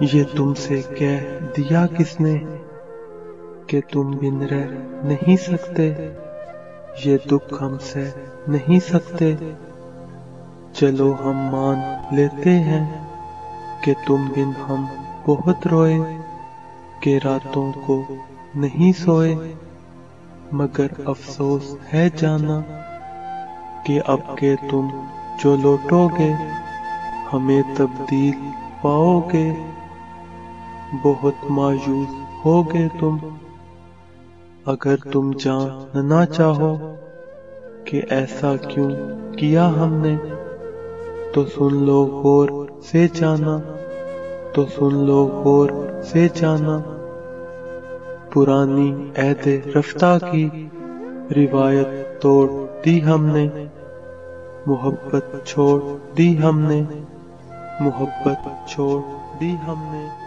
یہ تم سے کہہ دیا کس نے کہ تم بن رہ نہیں سکتے، یہ دکھ ہم سہ نہیں سکتے، چلو ہم مان لیتے ہیں کہ تم بن ہم بہت روئے، کہ راتوں کو نہیں سوئے، مگر افسوس ہے جانا کہ اب کے تم جو لوٹو گے ہمیں تبدیل پاؤ گے، بہت مایوس ہوگے تم اگر تم جان نہ چاہو کہ ایسا کیوں کیا ہم نے، تو سن لو غور سے جانا، تو سن لو غور سے جانا، پرانی عہد رفتہ کی روایت توڑ دی ہم نے، محبت چھوڑ دی ہم نے، محبت چھوڑ دی ہم نے۔